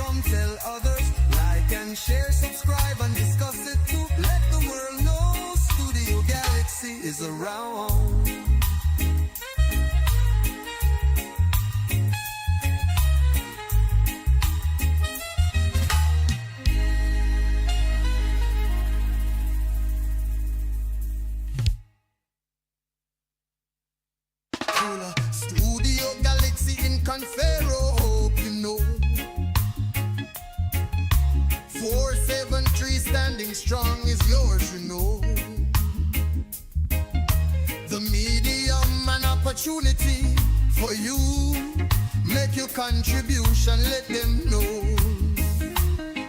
drum, tell others. Like and share, subscribe and discuss it too. Let the world know Studio Galaxy is around. Studio Galaxy in Confero, hope you know. 473 standing strong is yours, you know. The medium and opportunity for you. Make your contribution, let them know.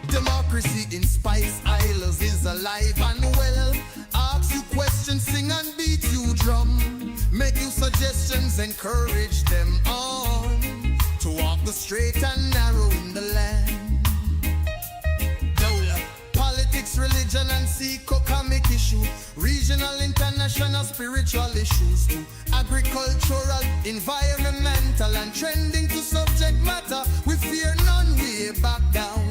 Democracy in Spice Isles is alive and well. Ask you questions, sing and beat you drum. Make you suggestions, encourage them on to walk the straight and narrow in the land. Politics, religion and economic issue, regional, international, spiritual issues too. Agricultural, environmental and trending to subject matter. We fear none, we back down.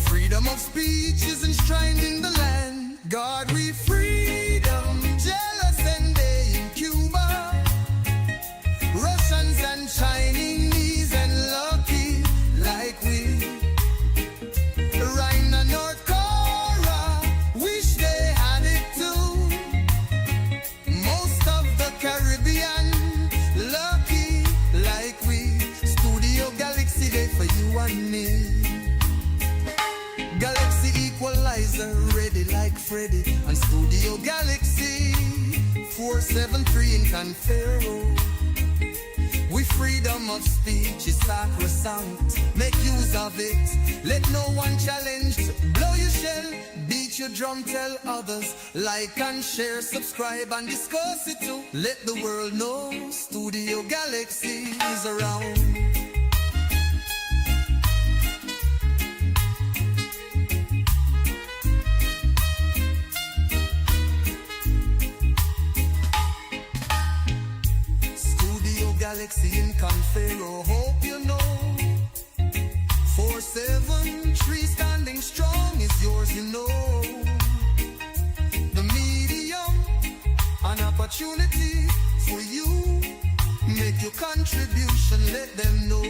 Freedom of speech is enshrined in the land. God, we freedom, jealous and they in Cuba, Russians and Chinese and lucky like we. Right now North Korea, wish they had it too. Most of the Caribbean, lucky like we. Studio Galaxy Day for you and me. Galaxy Equalizer, ready like Freddy. And Studio Galaxy 473 in Confero. We freedom of speech is sacrosanct. Make use of it. Let no one challenge. Blow your shell, beat your drum, tell others. Like and share, subscribe and discuss it too. Let the world know Studio Galaxy is around. Galaxy in Confero, hope you know. 473 standing strong is yours, you know. The medium, an opportunity for you. Make your contribution, let them know.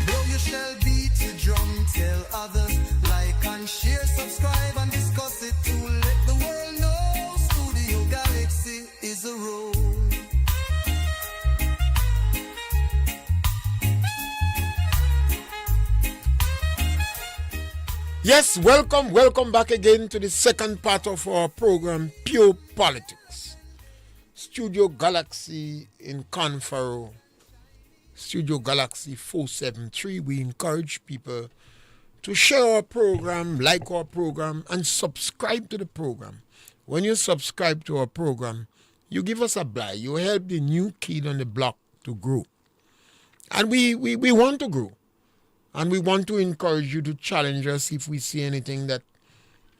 Blow your shell, beat your drum, tell others. Like and share, subscribe and discuss it too. Let the world know Studio Galaxy is a road. Yes, welcome back again to the second part of our program, Pure Politics. Studio Galaxy in Confero, Studio Galaxy 473. We encourage people to share our program, like our program, and subscribe to the program. When you subscribe to our program, you give us a blight. You help the new kid on the block to grow. And we want to grow. And we want to encourage you to challenge us if we see anything that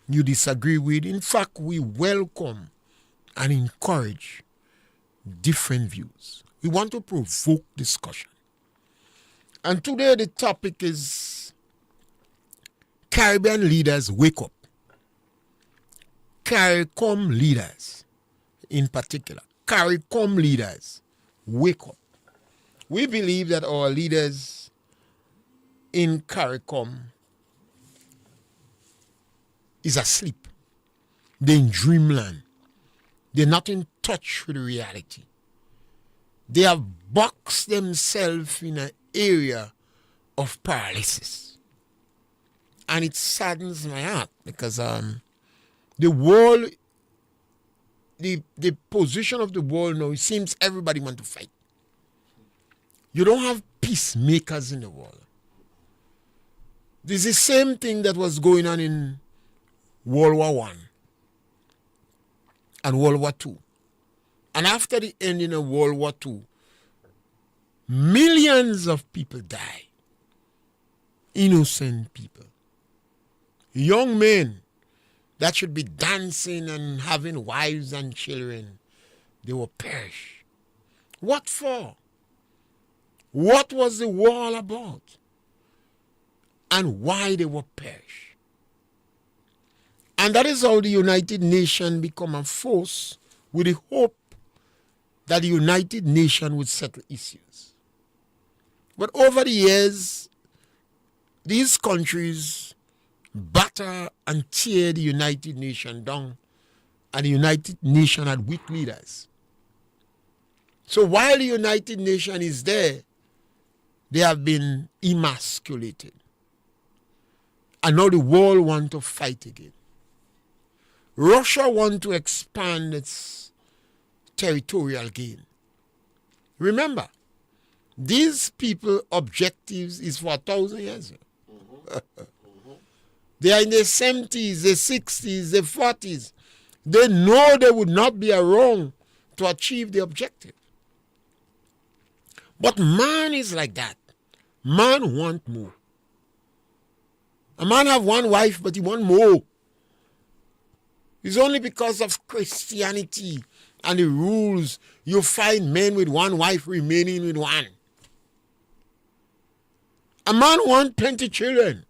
you disagree with. In fact, we welcome and encourage different views. We want to provoke discussion. And today the topic is Caribbean leaders wake up. Caricom leaders in particular. Caricom leaders wake up. We believe that our leaders in Caricom is asleep. They're in dreamland. They're not in touch with reality. They have boxed themselves in an area of paralysis. And it saddens my heart because the world, the position of the world now, it seems everybody wants to fight. You don't have peacemakers in the world. This is the same thing that was going on in World War I and World War II. And after the ending of World War II, millions of people died. Innocent people. Young men that should be dancing and having wives and children, they will perish. What for? What was the war all about? and why they will perish. And that is how the United Nations become a force with the hope that the United Nations would settle issues. But over the years, these countries batter and tear the United Nations down, and the United Nations had weak leaders. So while the United Nations is there, they have been emasculated. And now the world wants to fight again. Russia wants to expand its territorial gain. Remember, these people objectives is for 1,000 years. They are in their 70s, their 60s, their 40s. They know they would not be around to achieve the objective. But man is like that. Man want more. A man have one wife, but he want more. It's only because of Christianity and the rules you find men with one wife remaining with one. A man want plenty children.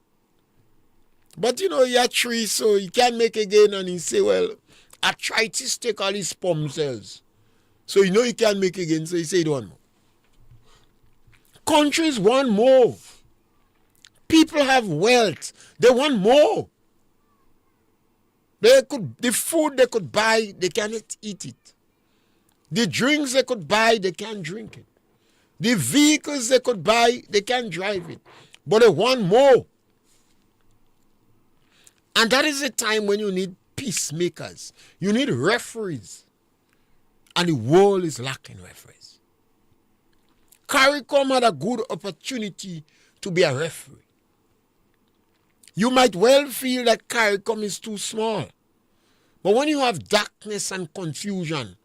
But you know, he had three, so he can't make again, and he say, well, arthritis take all his sperm cells. So you know he can't make again, so he say he don't want more. Countries want more. People have wealth. They want more. The food they could buy, they cannot eat it. The drinks they could buy, they can't drink it. The vehicles they could buy, they can't drive it. But they want more. And that is the time when you need peacemakers. You need referees. And the world is lacking referees. Caricom had a good opportunity to be a referee. You might well feel that Caricom is too small. But when you have darkness and confusion,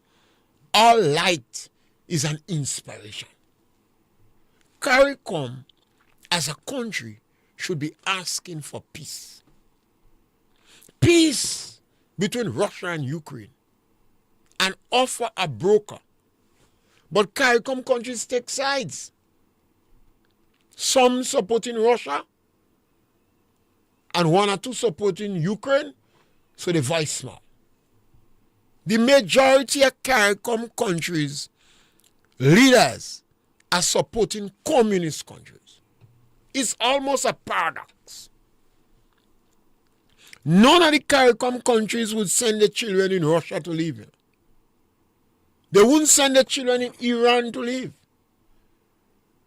all light is an inspiration. Caricom, as a country, should be asking for peace. Peace between Russia and Ukraine, and offer a broker. But Caricom countries take sides. Some supporting Russia, and one or two supporting Ukraine, so the voice small. The majority of Caricom countries, leaders, are supporting communist countries. It's almost a paradox. None of the Caricom countries would send their children in Russia to live here. They wouldn't send their children in Iran to live.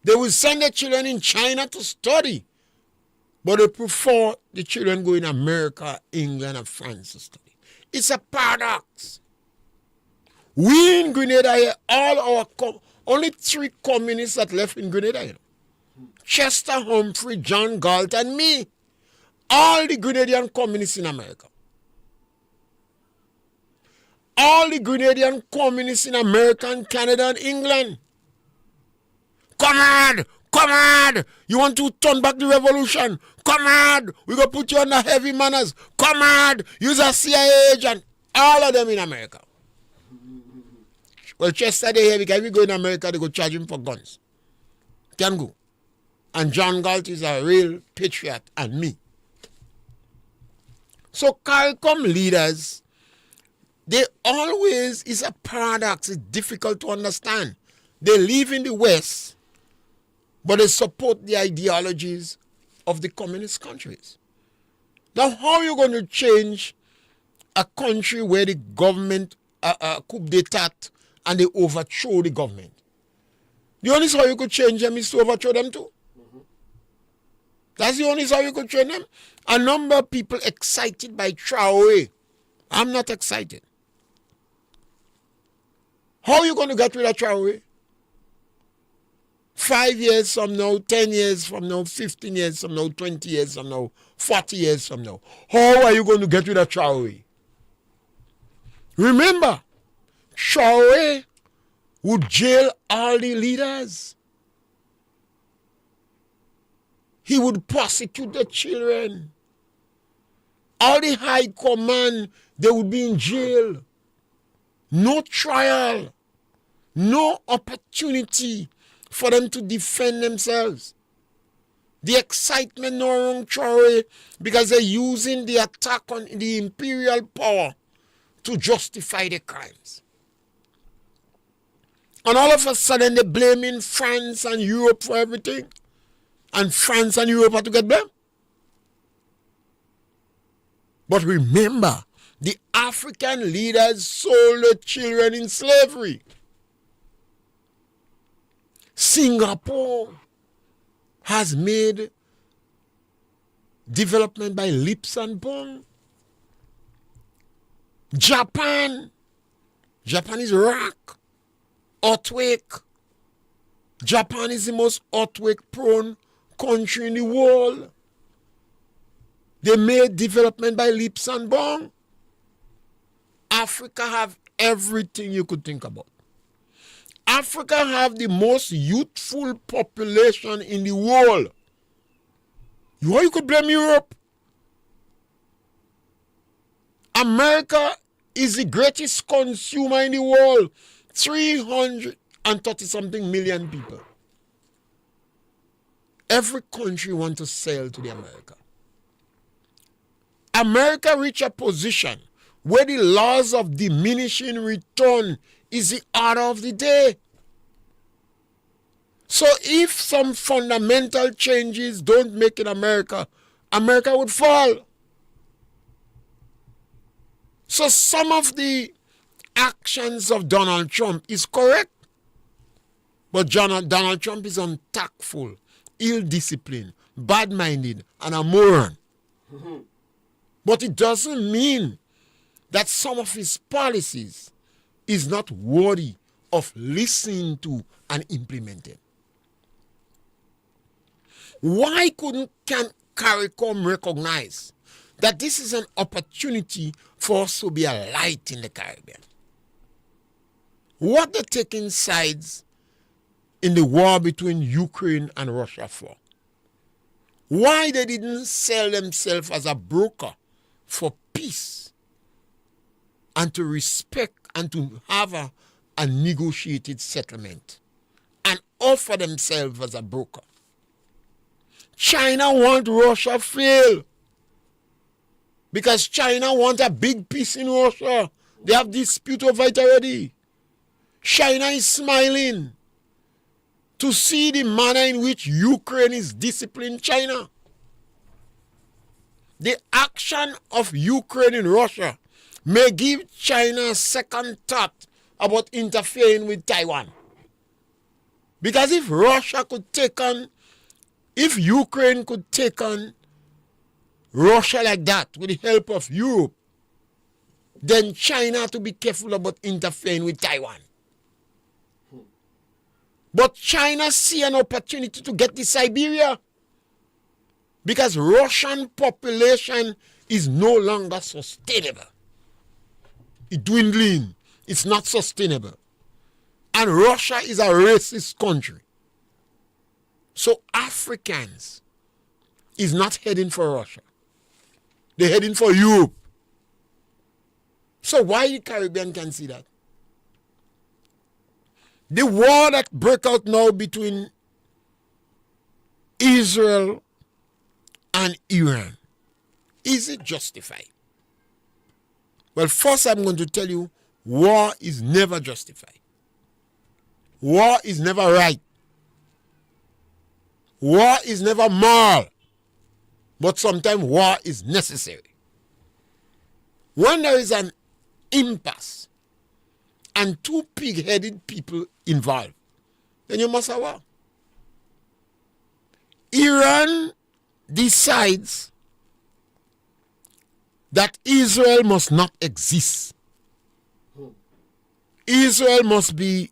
They would send their children in China to study. But they prefer the children go in America, England, and France to study. It's a paradox. We in Grenada here, only 3 communists that left in Grenada here. Chester Humphrey, John Galt, and me. All the Grenadian communists in America. All the Grenadian communists in America and Canada and England. Comrade! Comrade! You want to turn back the revolution? Comrade! We're going to put you under heavy manners. Comrade! You're a CIA agent. All of them in America. Well, Chester, they here because if we go in America, they go charge him for guns. Can go. And John Galt is a real patriot, and me. So Caricom leaders, they always, is a paradox. It's difficult to understand. They live in the West, but they support the ideologies of the communist countries. Now, how are you going to change a country where the government coup d'etat and they overthrow the government? The only how you could change them is to overthrow them too. That's the only how you could change them. A number of people excited by Traore. I'm not excited. How are you going to get rid of Traore? 5 years from now, 10 years from now, 15 years from now, 20 years from now, 40 years from now. How are you going to get rid of Traore? Remember, Traore would jail all the leaders. He would prosecute the children. All the high command, they would be in jail. No trial. No opportunity for them to defend themselves. The excitement no wrong throw because they're using the attack on the imperial power to justify the crimes. And all of a sudden they're blaming France and Europe for everything. And France and Europe have to get blamed. But remember, the African leaders sold the children in slavery. Singapore has made development by leaps and bounds. Japan is rock, earthquake. Japan is the most earthquake-prone country in the world. They made development by leaps and bounds. Africa have everything you could think about. Africa have the most youthful population in the world. You could blame Europe. America is the greatest consumer in the world. 330-something million people. Every country wants to sell to the America. America reached a position where the laws of diminishing return is the order of the day. So if some fundamental changes don't make in America, America would fall. So some of the actions of Donald Trump is correct. But Donald Trump is untactful, ill-disciplined, bad-minded, and a moron. But it doesn't mean that some of his policies is not worthy of listening to and implementing. Why can Caricom recognize that this is an opportunity for us to be a light in the Caribbean? What they're taking sides in the war between Ukraine and Russia for? Why they didn't sell themselves as a broker for peace and to respect and to have a negotiated settlement and offer themselves as a broker? China want Russia fail because China want a big peace in Russia. They have dispute over it already. China is smiling to see the manner in which Ukraine is disciplining China. The action of Ukraine in Russia may give China a second thought about interfering with Taiwan. Because if Ukraine could take on Russia like that with the help of Europe, then China has to be careful about interfering with Taiwan. But China see an opportunity to get to Siberia because Russian population is no longer sustainable. It's dwindling. It's not sustainable. And Russia is a racist country. So Africans is not heading for Russia. They're heading for Europe. So why the Caribbean can see that? The war that broke out now between Israel and Iran, is it justified? Well, first I'm going to tell you, war is never justified. War is never right. War is never moral. But sometimes war is necessary. When there is an impasse and two pig-headed people involved, then you must have war. Iran decides that Israel must not exist. Israel must be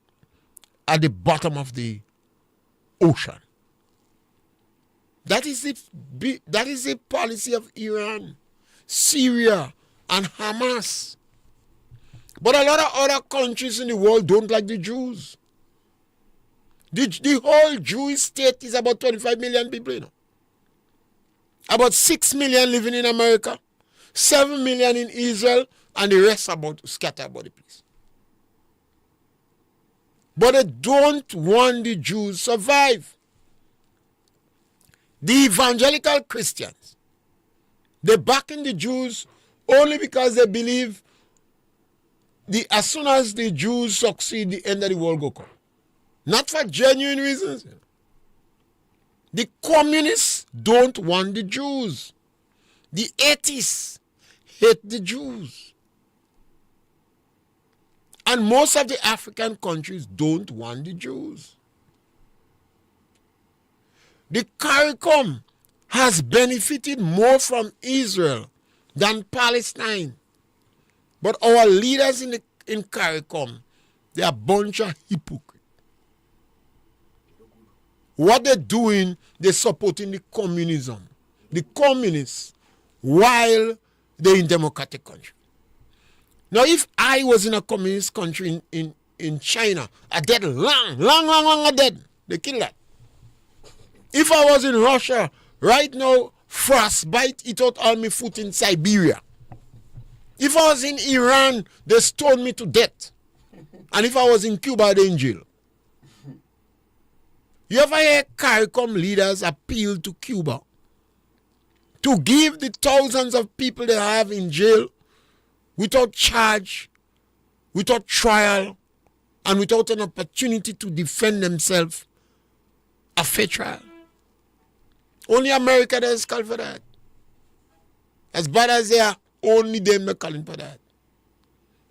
at the bottom of the ocean. That is the policy of Iran, Syria, and Hamas. But a lot of other countries in the world don't like the Jews. The whole Jewish state is about 25 million people, you know. About 6 million living in America, 7 million in Israel, and the rest about scattered about the place. But they don't want the Jews to survive. The evangelical Christians, they backing the Jews only because they believe as soon as the Jews succeed, the end of the world will come. Not for genuine reasons. The communists don't want the Jews. The atheists hate the Jews. And most of the African countries don't want the Jews. The Caricom has benefited more from Israel than Palestine. But our leaders in Caricom, they are a bunch of hypocrites. What they're doing, they're supporting the communism. The communists, while they're in democratic country. Now, if I was in a communist country in China, I'd dead long dead. They kill that. If I was in Russia, right now, frostbite eat out all my foot in Siberia. If I was in Iran, they stone me to death. And if I was in Cuba, they in jail. You ever hear Caricom leaders appeal to Cuba to give the thousands of people they have in jail without charge, without trial, and without an opportunity to defend themselves a fair trial? Only America does call for that. As bad as they are, only them are calling for that.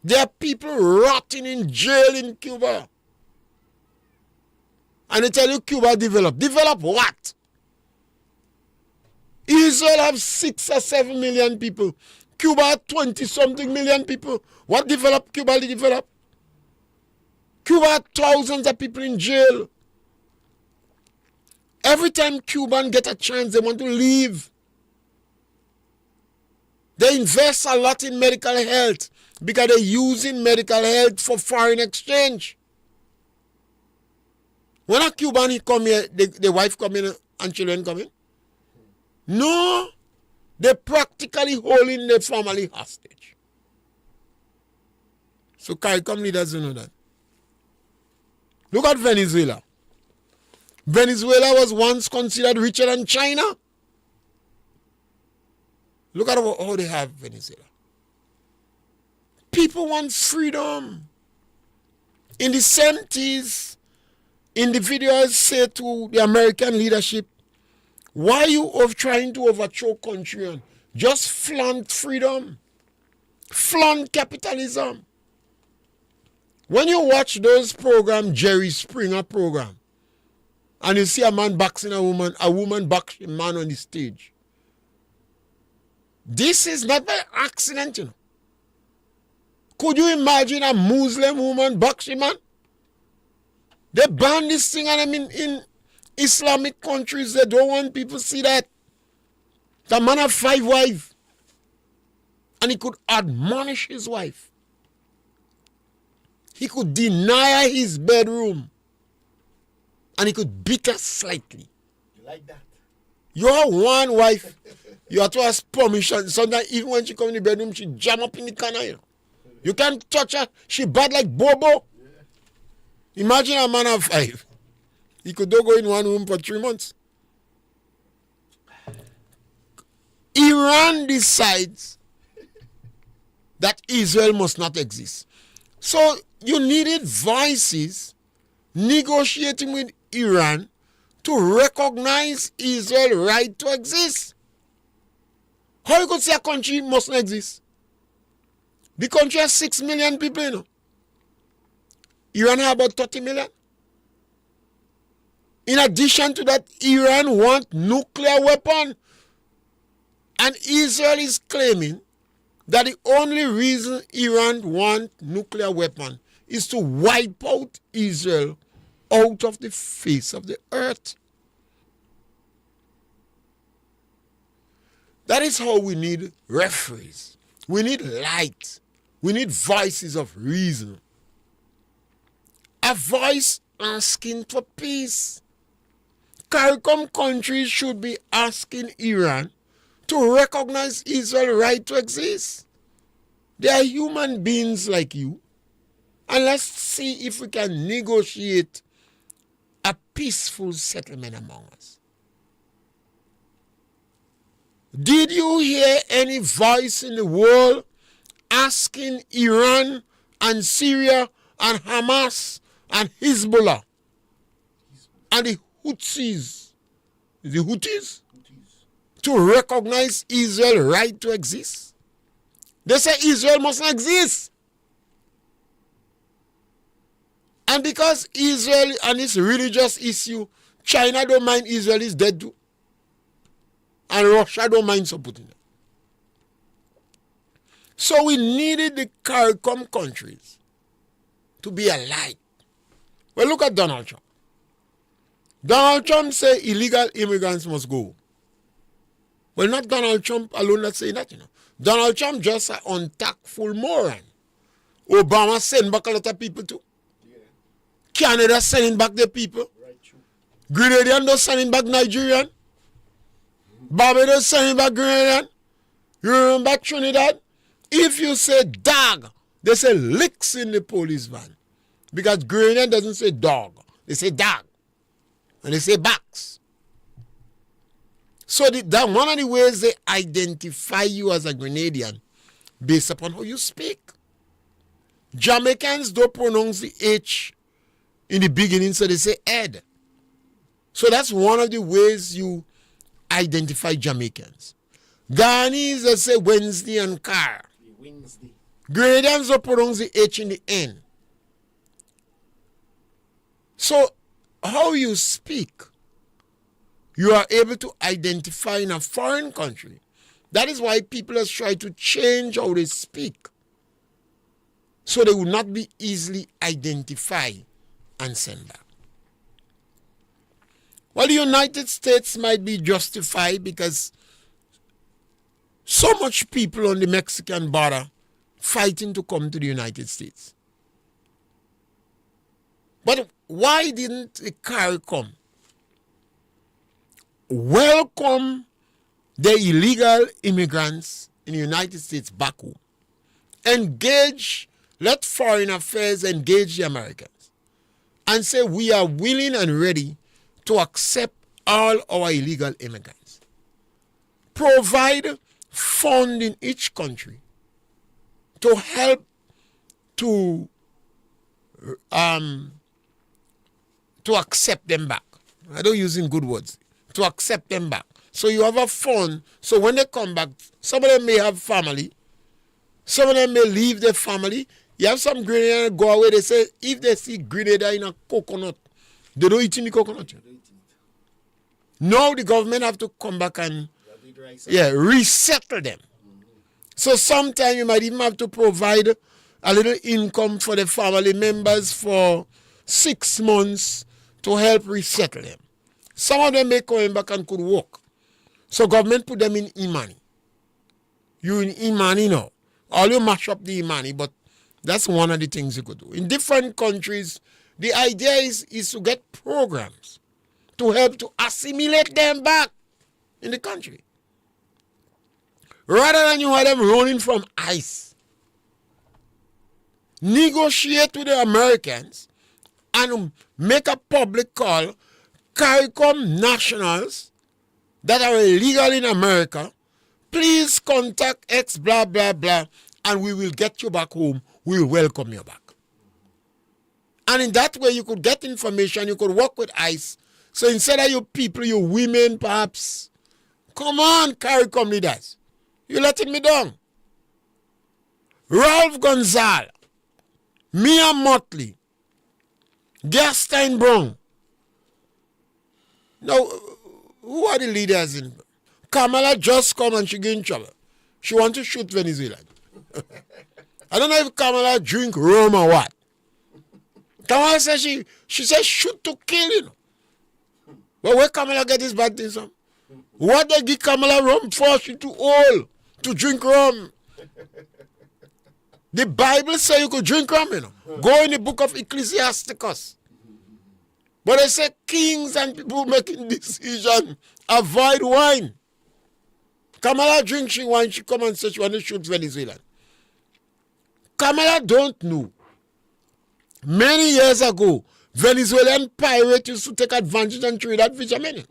There are people rotting in jail in Cuba. And they tell you Cuba develop. Develop what? Israel have 6 or 7 million people. Cuba have 20-something million people. What develop? Cuba develop. Cuba have thousands of people in jail. Every time Cubans get a chance, they want to leave. They invest a lot in medical health because they're using medical health for foreign exchange. When a Cuban he come here, the wife come in and children come in? No. They practically holding their family hostage. So Caricom leaders don't know that. Look at Venezuela. Venezuela was once considered richer than China. Look at how they have Venezuela. People want freedom. In the 70s, individuals say to the American leadership, why are you trying to overthrow country and just flaunt freedom? Flaunt capitalism. When you watch those programs, Jerry Springer program, and you see a man boxing a woman boxing a man on the stage, this is not by accident, you know. Could you imagine a Muslim woman boxing man? They ban this thing, and I mean in Islamic countries, they don't want people to see that. The man have 5 wives, and he could admonish his wife. He could deny her his bedroom, and he could beat her slightly. You like that? You have one wife, you have to ask permission. Sometimes even when she come in the bedroom, she jam up in the corner. You know? You can't touch her. She bad like Bobo. Yeah. Imagine a man of 5. He could go in one room for 3 months. Iran decides that Israel must not exist. So you needed voices negotiating with Iran to recognize Israel's right to exist. How you could say a country must not exist? The country has 6 million people, you know. Iran has about 30 million. In addition to that, Iran wants nuclear weapon. And Israel is claiming that the only reason Iran wants nuclear weapon is to wipe out Israel out of the face of the earth. That is how we need referees. We need light. We need voices of reason. A voice asking for peace. Caricom countries should be asking Iran to recognize Israel's right to exist. They are human beings like you. And let's see if we can negotiate a peaceful settlement among us. Did you hear any voice in the world asking Iran and Syria and Hamas and Hezbollah and the Houthis, to recognize Israel's right to exist? They say Israel mustn't exist. And because Israel and its religious issue, China don't mind Israel is dead too. And Russia don't mind supporting them. So we needed the Caricom countries to be alike. Well, look at Donald Trump. Donald Trump say illegal immigrants must go. Well, not Donald Trump alone that say that, Donald Trump just an untactful moron. Obama send back a lot of people too. Yeah. Canada sending back their people. Right, Grenadian don't sending back Nigerian. Barbados sending back Grenadian. You remember Trinidad? If you say dog, they say licks in the police van. Because Grenadian doesn't say dog. They say dog. And they say backs. So that one of the ways they identify you as a Grenadian based upon how you speak. Jamaicans don't pronounce the H in the beginning, so they say Ed. So that's one of the ways you identify Jamaicans. Ghanaians, they say Wednesday and car. Wednesday. Grenadians don't pronounce the H in the end. So how you speak, you are able to identify in a foreign country. That is why people have tried to change how they speak, so they will not be easily identified and sent back. Well, the United States might be justified because so much people on the Mexican border fighting to come to the United States. But why didn't the Caricom welcome the illegal immigrants in the United States back home? Engage, let foreign affairs engage the Americans and say we are willing and ready to accept all our illegal immigrants. Provide fund in each country to help to accept them back. I don't use in good words. To accept them back. So you have a fund, so when they come back, some of them may have family, some of them may leave their family. You have some Grenadians go away, they say, if they see Grenada in a coconut, they don't eat in the coconut. Now the government have to come back and resettle them. So sometimes you might even have to provide a little income for the family members for 6 months to help resettle them. Some of them may come back and could work. So government put them in Imani. You in Imani now. All you mash up the Imani, but that's one of the things you could do. In different countries, the idea is to get programs to help to assimilate them back in the country. Rather than you have them running from ICE. Negotiate with the Americans and make a public call. Caricom nationals that are illegal in America, please contact X blah blah blah and we will get you back home. We will welcome you back. And in that way you could get information, you could work with ICE. So instead of you people, you women perhaps, come on Caricom leaders, you're letting me down. Ralph Gonzalez, Mia Motley, Gerstein Brown. Now, who are the leaders in? Kamala just come and she get in trouble. She want to shoot Venezuela. I don't know if Kamala drink rum or what. Kamala says she says shoot to kill, But where Kamala get this bad thing from? What they give Kamala rum for? She too old to drink rum. The Bible say you could drink rum, Go in the book of Ecclesiasticus. But they say kings and people making decisions avoid wine. Kamala drinks wine, she come and say she want to shoot Venezuela. Kamala don't know. Many years ago, Venezuelan pirates used to take advantage and trade that fishermen.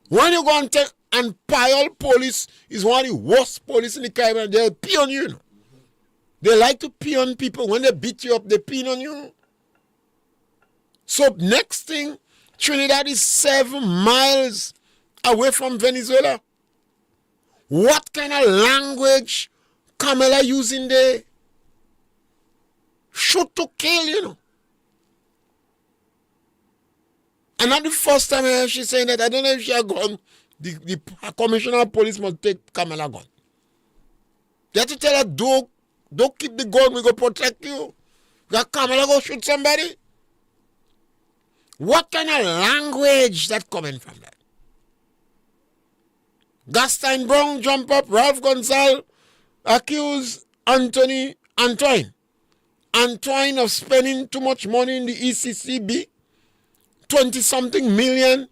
When you go and take And Payol police is one of the worst police in the Caribbean. They'll pee on you. They like to pee on people. When they beat you up, they pee on you. So next thing, Trinidad is 7 miles away from Venezuela. What kind of language Kamala using there? Shoot to kill, And not the first time I heard she saying that. I don't know if she had gone. The commissioner of police must take Kamala gun. They have to tell her, don't keep the gun, we go protect you. That Kamala go shoot somebody. What kind of language that coming from that? Gaston Brown jump up, Ralph Gonzalez accuse Antoine of spending too much money in the ECCB, 20-something million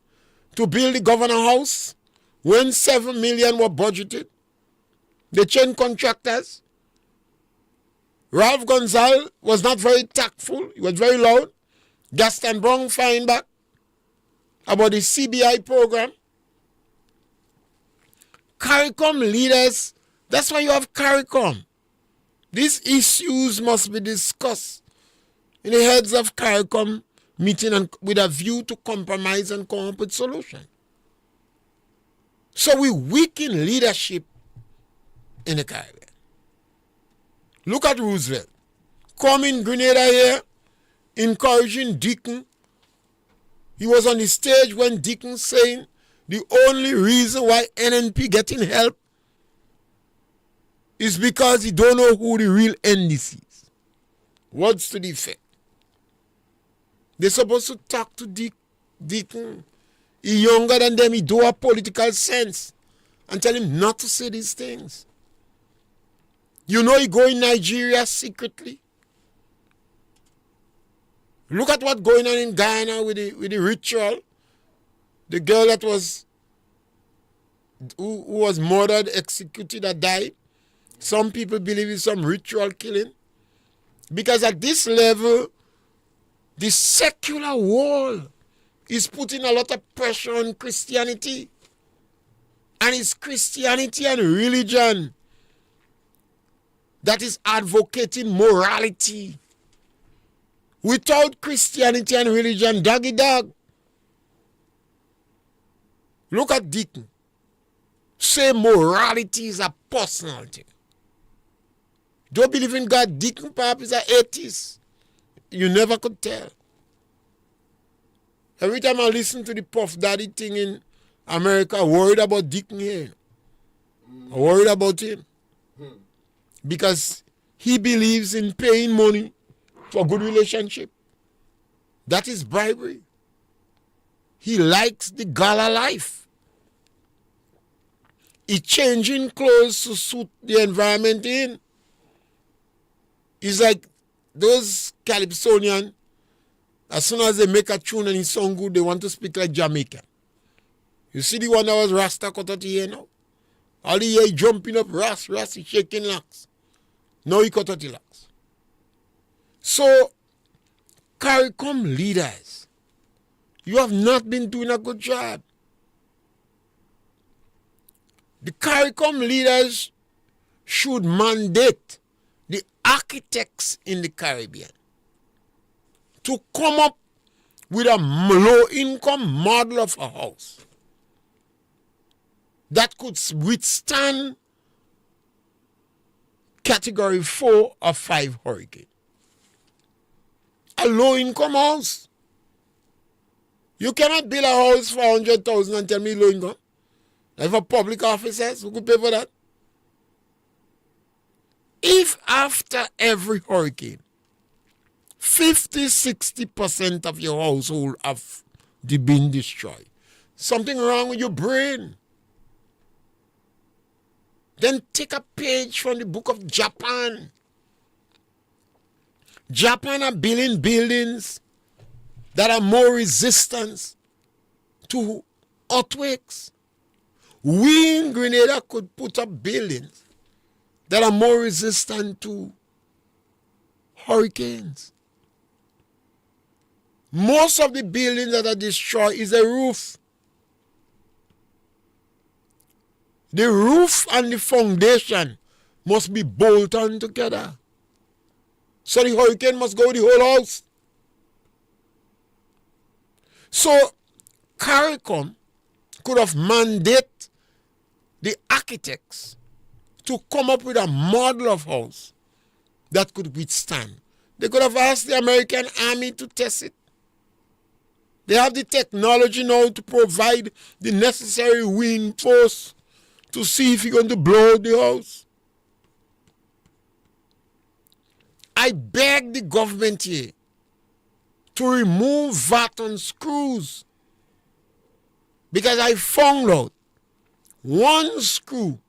to build the governor house when 7 million were budgeted. They changed contractors. Ralph Gonzalez was not very tactful. He was very loud. Gaston Brown find back about the CBI program. Caricom leaders, that's why you have Caricom. These issues must be discussed in the heads of Caricom meeting and with a view to compromise and come up with solution. So we weaken leadership in the Caribbean. Look at Roosevelt. Come in Grenada here, encouraging Deacon. He was on the stage when Deacon saying the only reason why NNP getting help is because he don't know who the real NDC is. Words to the effect. They're supposed to talk to Deacon. He's younger than them. He do have political sense. And tell him not to say these things. You know he go in Nigeria secretly. Look at what's going on in Guyana with the ritual. The girl that was who was murdered, executed, or died. Some people believe it's some ritual killing. Because at this level, the secular world is putting a lot of pressure on Christianity. And it's Christianity and religion that is advocating morality. Without Christianity and religion, doggy dog. Look at Deacon. Say morality is a personality. Don't believe in God. Deacon perhaps is an atheist. You never could tell. Every time I listen to the Puff Daddy thing in America, I'm worried about Deacon here. I'm worried about him. Because he believes in paying money for good relationship. That is bribery. He likes the gala life. He's changing clothes to suit the environment in. He's like those Calypsonians, as soon as they make a tune and it sound good, they want to speak like Jamaican. You see the one that was Rasta cut out here now? All the year jumping up, Ras, he shaking locks. Now he cut out the locks. So, Caricom leaders, you have not been doing a good job. The Caricom leaders should mandate the architects in the Caribbean to come up with a low-income model of a house that could withstand Category 4 or 5 hurricane. A low-income house. You cannot build a house for 100,000 and tell me low income. Like for public officers, who could pay for that? If after every hurricane, 50-60% of your household have been destroyed, something wrong with your brain. Then take a page from the book of Japan. Japan are building buildings that are more resistant to earthquakes. We in Grenada could put up buildings that are more resistant to hurricanes. Most of the buildings that are destroyed is a roof. The roof and the foundation must be bolted on together. So the hurricane must go the whole house. So Caricom could have mandated the architects to come up with a model of house that could withstand. They could have asked the American army to test it. They have the technology now to provide the necessary wind force to see if you're going to blow the house. I beg the government here to remove VAT on screws, because I found out one screw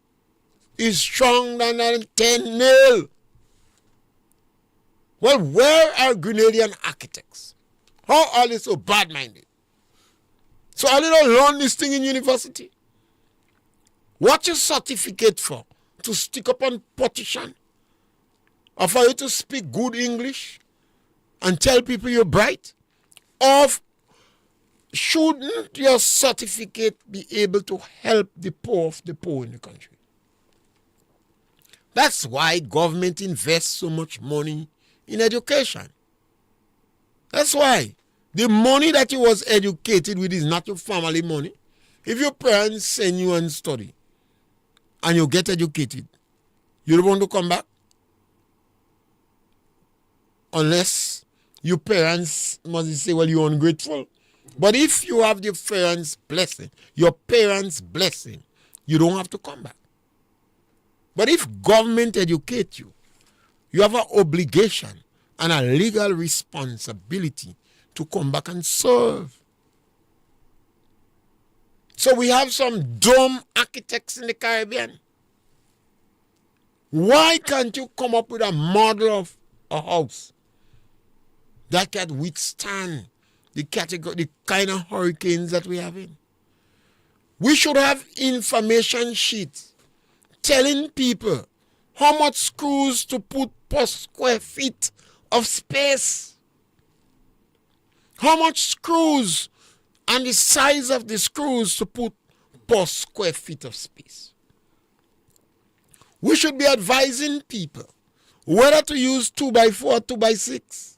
is stronger than 10 nails. Well, where are Grenadian architects? How are they so bad-minded? So are they not learn this thing in university? What your certificate for? To stick up on partition? Or for you to speak good English and tell people you're bright? Or shouldn't your certificate be able to help the poor of the poor in the country? That's why government invests so much money in education. That's why the money that you was educated with is not your family money. If your parents send you and study and you get educated, you don't want to come back? Unless your parents must say, well, you're ungrateful. But if you have your parents' blessing, you don't have to come back. But if government educate you, you have an obligation and a legal responsibility to come back and serve. So we have some dumb architects in the Caribbean. Why can't you come up with a model of a house that can withstand the kind of hurricanes that we have in? We should have information sheets telling people how much screws to put per square feet of space. How much screws and the size of the screws to put per square feet of space. We should be advising people whether to use 2x4 or 2x6.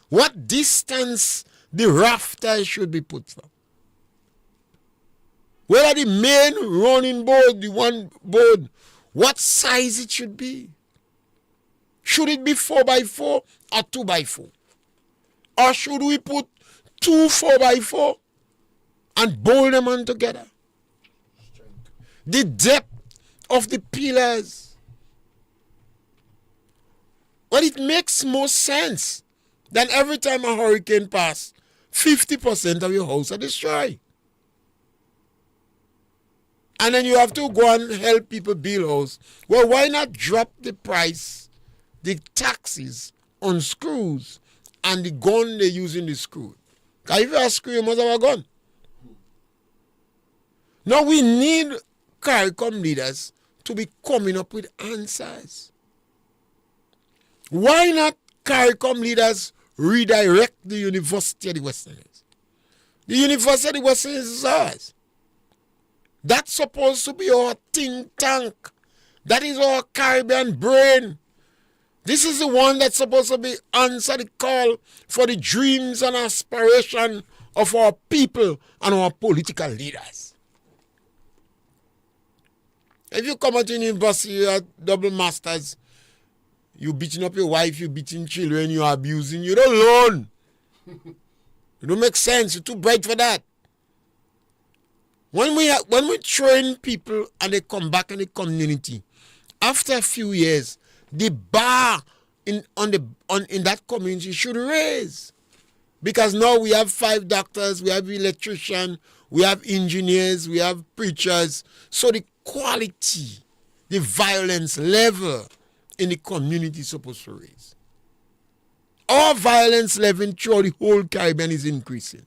What distance the rafter should be put from. Whether the main running board, the one board, what size it should be. Should it be 4x4 or 2x4? Or should we put 2 4x4 and bolt them on together? The depth of the pillars. Well, it makes more sense than every time a hurricane passes, 50% of your house are destroyed. And then you have to go and help people build house. Well, why not drop the price, the taxes on screws and the gun they use in the screw? Because if you have a screw, you must have a gun. Now we need Caricom leaders to be coming up with answers. Why not Caricom leaders redirect the University of the Western Indies? The University of the Western Indies is ours. That's supposed to be our think tank. That is our Caribbean brain. This is the one that's supposed to be answer the call for the dreams and aspiration of our people and our political leaders. If you come out in university, you have double masters, you beating up your wife, you beating children, you abusing, you don't learn. It don't make sense. You're too bright for that. When we train people and they come back in the community, after a few years, the bar in that community should raise. Because now we have 5 doctors, we have electricians, we have engineers, we have preachers. So the quality, the violence level in the community is supposed to raise. Our violence level throughout the whole Caribbean is increasing.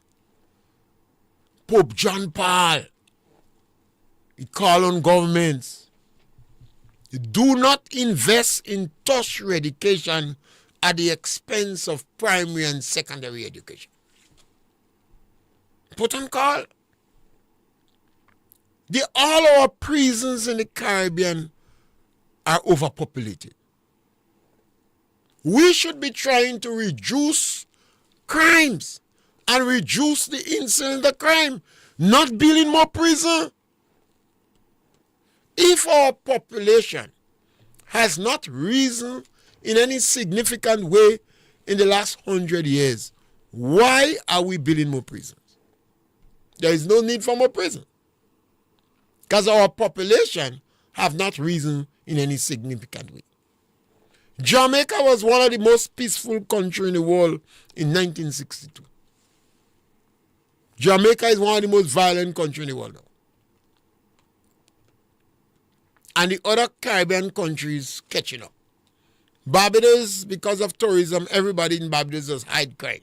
Pope John Paul, he called on governments, do not invest in tertiary education at the expense of primary and secondary education. Put on call. All our prisons in the Caribbean are overpopulated. We should be trying to reduce crimes and reduce the incidence of crime, not building more prison. If our population has not risen in any significant way in the last 100 years, why are we building more prisons? There is no need for more prison, because our population have not risen in any significant way. Jamaica was one of the most peaceful countries in the world in 1962. Jamaica is one of the most violent countries in the world now. And the other Caribbean countries catching up. Barbados, because of tourism, everybody in Barbados just hide crime.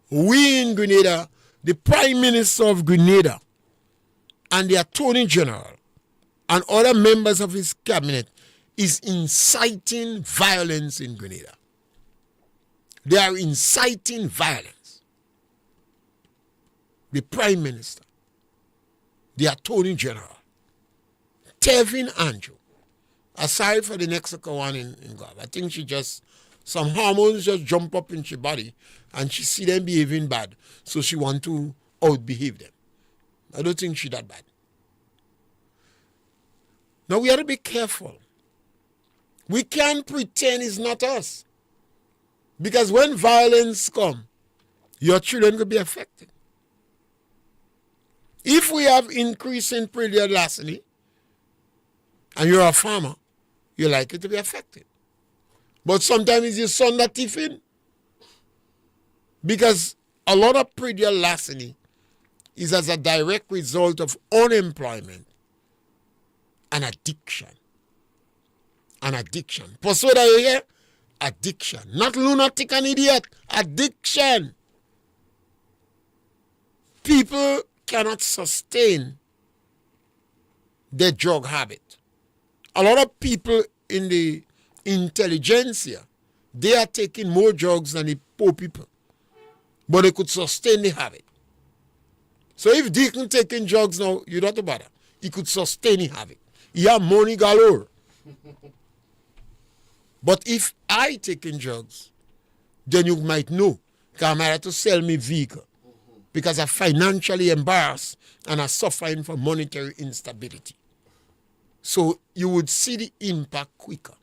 We in Grenada, the Prime Minister of Grenada and the Attorney General and other members of his cabinet is inciting violence in Grenada. They are inciting violence. The Prime Minister, the Attorney General, Tevin Andrew, aside for the Mexico one in God. I think some hormones just jump up in her body and she see them behaving bad, so she want to outbehave them. I don't think she's that bad. Now we have to be careful. We can't pretend it's not us. Because when violence comes, your children will be affected. If we have increase in predial larceny, and you're a farmer, you're likely to be affected. But sometimes it's your son that thief in. Because a lot of predial larceny is as a direct result of unemployment and addiction. An addiction. Persuade you here? Addiction. Not lunatic and idiot. Addiction. People cannot sustain their drug habit. A lot of people in the intelligentsia, they are taking more drugs than the poor people. But they could sustain the habit. So if Deacon taking drugs now, you don't have to bother. He could sustain the habit. He have money galore. But if I taking drugs, then you might know, because I might have to sell me vehicle because I'm financially embarrassed and I'm suffering from monetary instability. So you would see the impact quicker.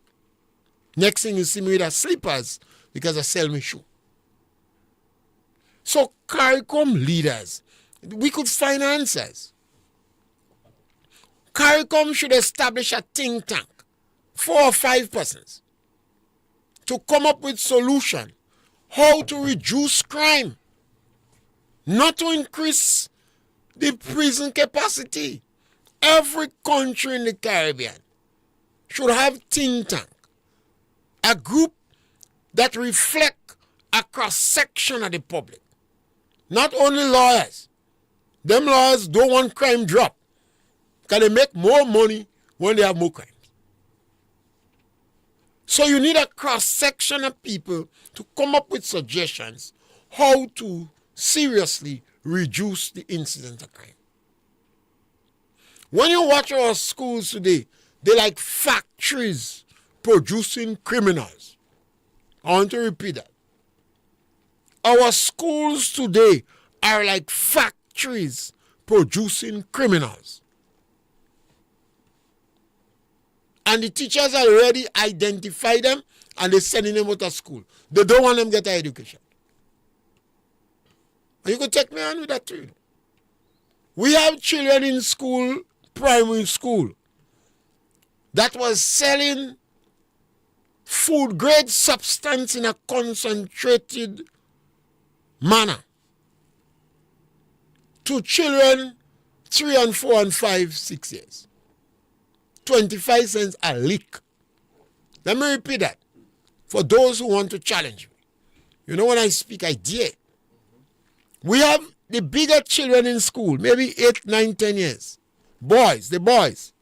Next thing you see me with a slippers because I sell me shoe. So Caricom leaders, we could find answers. Caricom should establish a think tank, 4 or 5 persons, to come up with solution how to reduce crime, not to increase the prison capacity. Every country in the Caribbean should have think tank, a group that reflect a cross-section of the public. Not only lawyers. Them lawyers don't want crime drop because they make more money when they have more crimes. So you need a cross-section of people to come up with suggestions how to seriously reduce the incidence of crime. When you watch our schools today, they're like factories producing criminals. I want to repeat that. Our schools today are like factories producing criminals. And the teachers already identify them and they're sending them out of school. They don't want them to get an education. And you could take me on with that too. We have children in school, primary school, that was selling food grade substance in a concentrated manner to children 3 and 4 and 5, 6 years. 25 cents a lick. Let me repeat that for those who want to challenge me. You know, when I speak, I dare. We have the bigger children in school, maybe 8, 9, 10 years. Boys, the boys.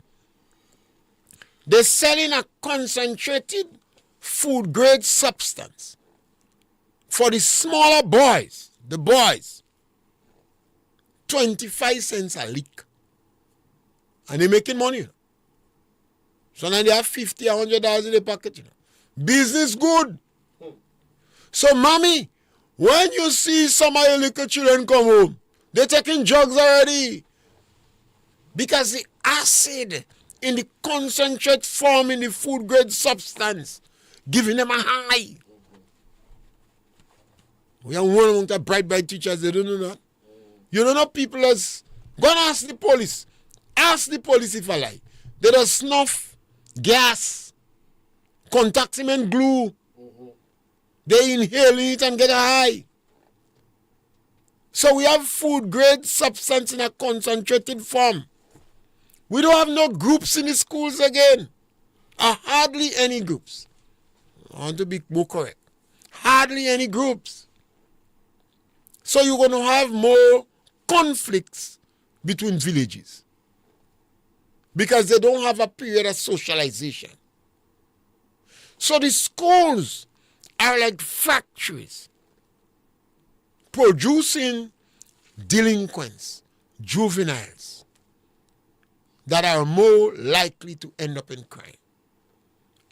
They're selling a concentrated food grade substance for the smaller boys, the boys. 25 cents a lick. And they're making money. You know. So now they have $50, $100 in their pocket. You know. Business good. So, mommy, when you see some of your little children come home, they're taking drugs already. Because the acid in the concentrate form in the food grade substance giving them a high. We are one among the bright teachers, they don't know that. You don't know people as go and ask the police. Ask the police if I lie. They don't snuff, gas, contact cement glue. They inhale it and get a high. So we have food grade substance in a concentrated form. We don't have no groups in the schools again. Hardly any groups. I want to be more correct. Hardly any groups. So you're going to have more conflicts between villages. Because they don't have a period of socialization. So the schools are like factories producing delinquents, juveniles that are more likely to end up in crime.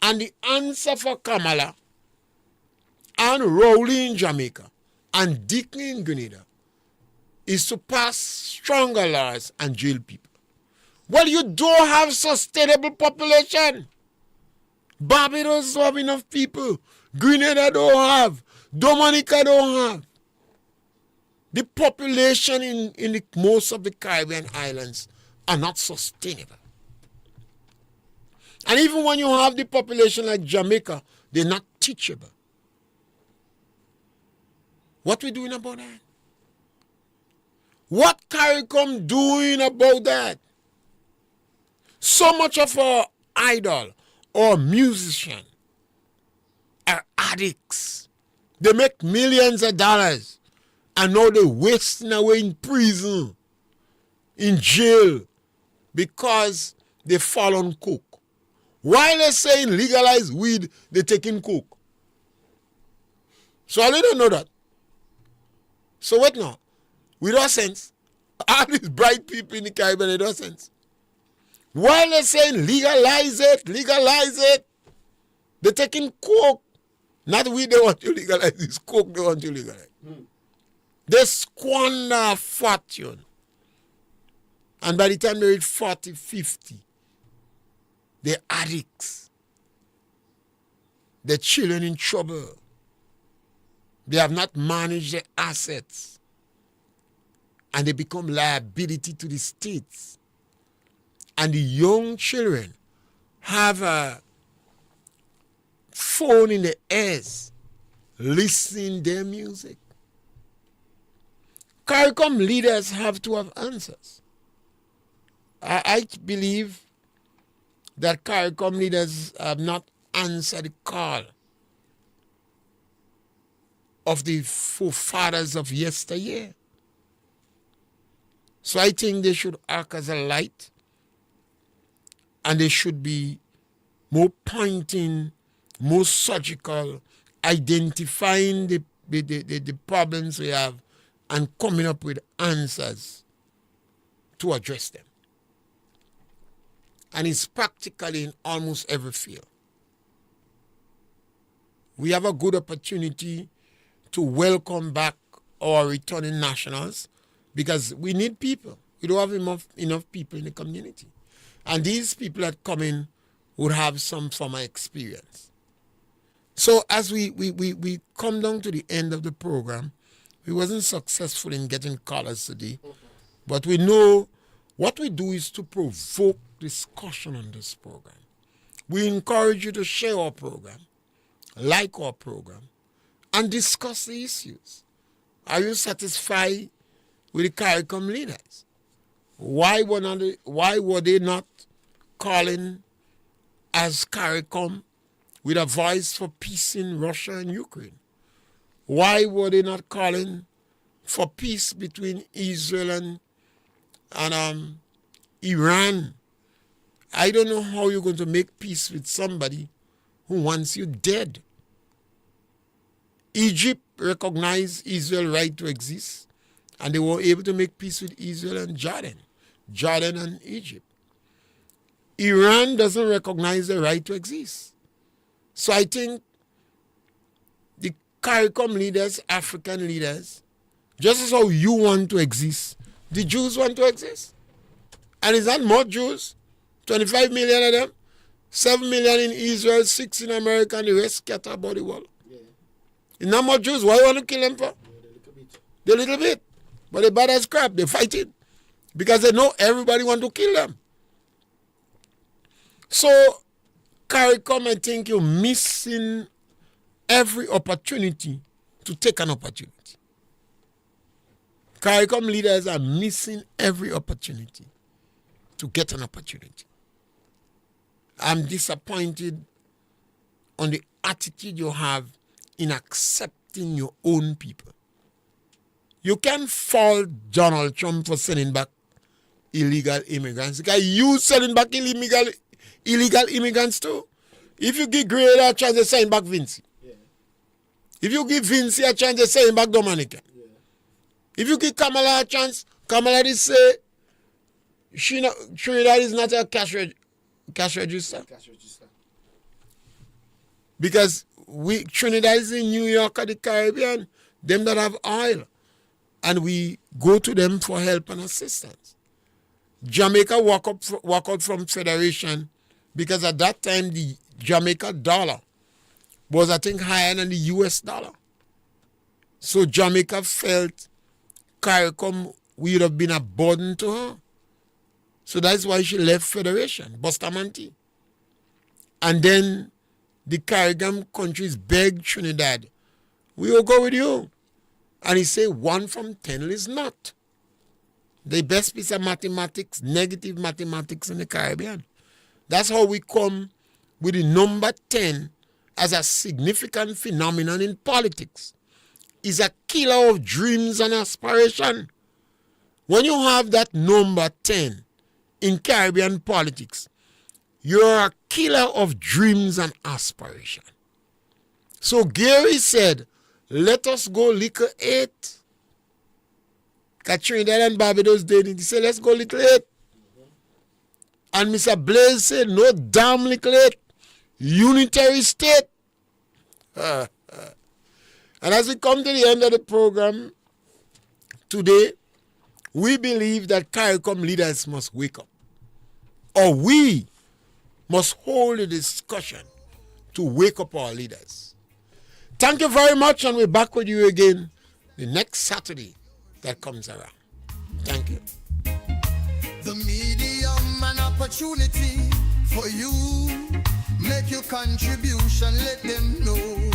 And the answer for Kamala and Rowley in Jamaica and Dickney in Grenada is to pass stronger laws and jail people. Well, you don't have sustainable population. Barbados don't have enough people. Grenada don't have. Dominica don't have. The population in most of the Caribbean islands are not sustainable. And even when you have the population like Jamaica, they're not teachable. What we doing about that? What Caricom doing about that? So much of our idol or musician are addicts. They make millions of dollars and now they're wasting away in prison, in jail, because they fall on coke. While they're saying legalize weed, they're taking coke. So I don't know that. So what now? Without sense, all these bright people in the Caribbean, they don't sense. While they're saying legalize it, they're taking coke. Not weed they want to legalize, it's coke they want to legalize. They squander a fortune. And by the time they reach 40, 50, they're addicts. Their children in trouble. They have not managed their assets. And they become liability to the states. And the young children have a phone in their ears, listening their music. Caricom leaders have to have answers. I believe that Caricom leaders have not answered the call of the forefathers of yesteryear. So I think they should act as a light, and they should be more pointing, more surgical, identifying the problems we have and coming up with answers to address them. And it's practically in almost every field. We have a good opportunity to welcome back our returning nationals because we need people. We don't have enough people in the community. And these people that come in would have some form of experience. So as we come down to the end of the program, we wasn't successful in getting callers today. But we know what we do is to provoke discussion on this program. We encourage you to share our program, like our program, and discuss the issues. Are you satisfied with the Caricom leaders? Why were they not calling as Caricom with a voice for peace in Russia and Ukraine? Why were they not calling for peace between Israel and Iran? I don't know how you're going to make peace with somebody who wants you dead. Egypt recognized Israel's right to exist, and they were able to make peace with Israel and Jordan and Egypt. Iran doesn't recognize the right to exist. So I think the Caricom leaders, African leaders, just as how you want to exist, the Jews want to exist. And is that more Jews? 25 million of them? 7 million in Israel, 6 in America, and the rest scattered about the world. Yeah. Is not more Jews? Why you want to kill them for? Yeah, they're a little bit. But they're bad as crap. They're fighting. Because they know everybody want to kill them. So, Caricom, I think you're missing every opportunity to take an opportunity. Caricom leaders are missing every opportunity to get an opportunity. I'm disappointed on the attitude you have in accepting your own people. You can't fault Donald Trump for sending back illegal immigrants. Because you sending back illegal immigrants too. If you give Greda a chance, they send back Vinci. Yeah. If you give Vinci a chance, they send back Dominican. Yeah. If you give Kamala a chance, Kamala did say Trinidad is not a cash register. Cash register. Because Trinidad is in New York or the Caribbean, them that have oil. And we go to them for help and assistance. Jamaica walk out from Federation because at that time the Jamaica dollar was, I think, higher than the US dollar. So Jamaica felt Caricom would have been a burden to her. So that's why she left Federation, Bustamante. And then the Caribbean countries begged Trinidad, we will go with you. And he said 1 from 10 is not. The best piece of mathematics, negative mathematics in the Caribbean. That's how we come with the number 10 as a significant phenomenon in politics. It's a killer of dreams and aspiration. When you have that number 10 in Caribbean politics, you're a killer of dreams and aspiration. So Gary said, let us go liquor 8. Trinidad and Barbados did it. He said, let's go liquor 8. And Mr. Blaze said, no damn liquor 8. Unitary state. And as we come to the end of the program today, we believe that Caricom leaders must wake up. Or we must hold a discussion to wake up our leaders. Thank you very much, and we're back with you again the next Saturday that comes around. Thank you. The medium and opportunity for you. Make your contribution, let them know.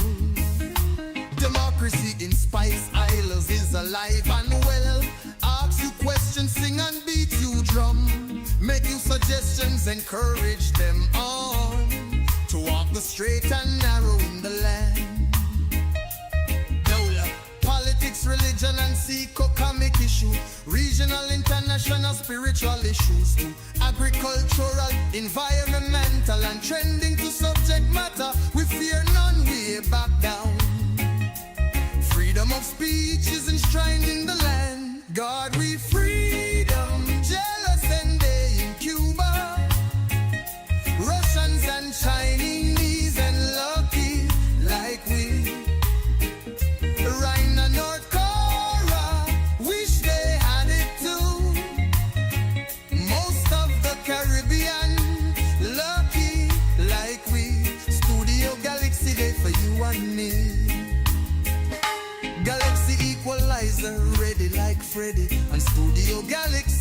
Democracy in Spice Isles is alive and well. Ask you questions, sing and beat you drum. Make you suggestions, encourage them on to walk the straight and narrow in the land. Politics, religion and economic issue, regional, international, spiritual issues too, agricultural, environmental and trending to subject matter. We fear none, we back down. Freedom of speech is enshrined in the land. God, we freedom, jealous and they in Cuba, Russians and Chinese and lucky like we. Right now, North Korea, wish they had it too. Most of the Caribbean, lucky like we. Studio Galaxy Day for you and me. Galaxy Equalizer, ready like Freddy. And Studio Galaxy